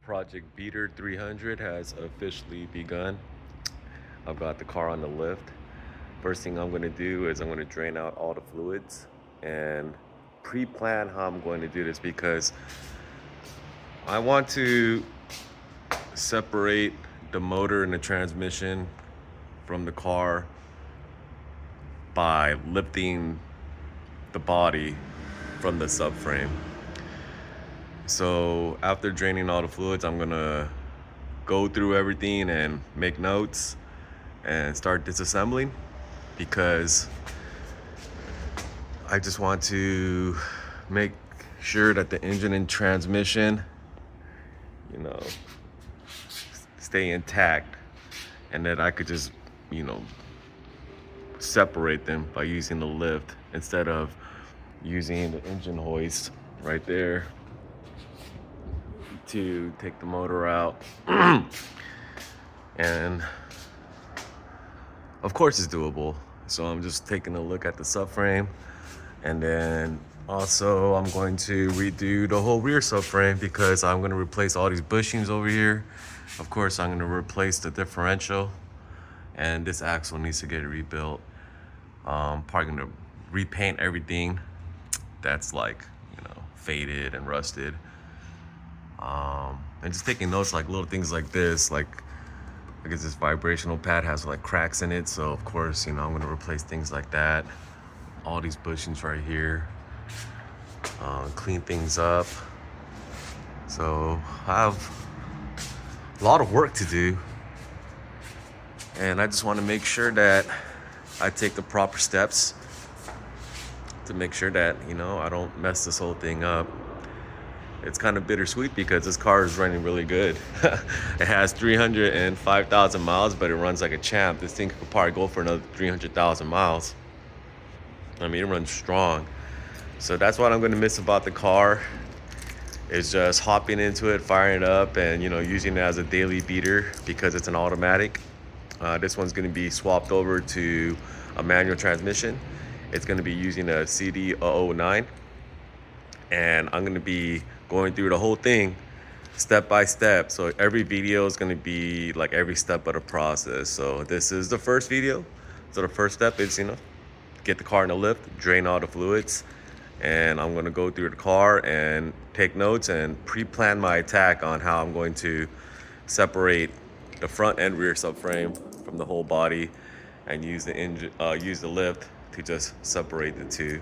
Project Beater 300 has officially begun. I've got the car on the lift. First thing I'm going to do is I'm going to drain out all the fluids and pre-plan how I'm going to do this because I want to separate the motor and the transmission from the car by lifting the body from the subframe. So after draining all the fluids, I'm gonna go through everything and make notes and start disassembling because I just want to make sure that the engine and transmission, you know, stay intact and that I could just, separate them by using the lift instead of using the engine hoist right there to take the motor out. And of course it's doable. So I'm just taking a look at the subframe, and then also I'm going to redo the whole rear subframe because I'm going to replace all these bushings over here. Of course I'm going to replace the differential, and this axle needs to get rebuilt. Probably going to repaint everything that's like, faded and rusted. And just taking notes, like little things like this, like I guess this vibrational pad has like cracks in it, so of course, I'm gonna replace things like that. All these bushings right here, clean things up. So I have a lot of work to do, and I just want to make sure that I take the proper steps to make sure that I don't mess this whole thing up. It's kind of bittersweet because this car is running really good. It has 305,000 miles, but it runs like a champ. This thing could probably go for another 300,000 miles. I mean, it runs strong. So that's what I'm going to miss about the car, is just hopping into it, firing it up, and using it as a daily beater because it's an automatic. This one's going to be swapped over to a manual transmission. It's going to be using a CD009, and I'm going to be going through the whole thing step by step. So every video is going to be like every step of the process. So this is the first video. So the first step is, get the car in the lift, drain all the fluids, and I'm going to go through the car and take notes and pre-plan my attack on how I'm going to separate the front and rear subframe from the whole body, and use the engine, use the lift to just separate the two.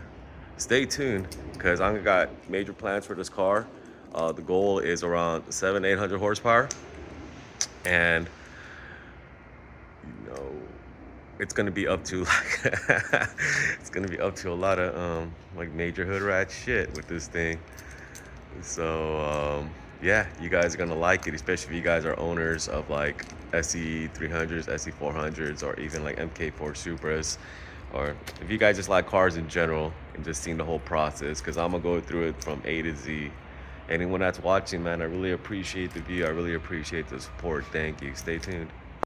Stay tuned because I've got major plans for this car. The goal is around 700-800 horsepower, and it's gonna be up to like it's gonna be up to a lot of like major hood rat shit with this thing. So yeah, you guys are gonna like it, especially if you guys are owners of like SE300s, SE400s, or even like MK4 Supras, or if you guys just like cars in general and just seeing the whole process, because I'm gonna go through it from A to Z. Anyone that's watching, man, I really appreciate the view. I really appreciate the support. Thank you. Stay tuned.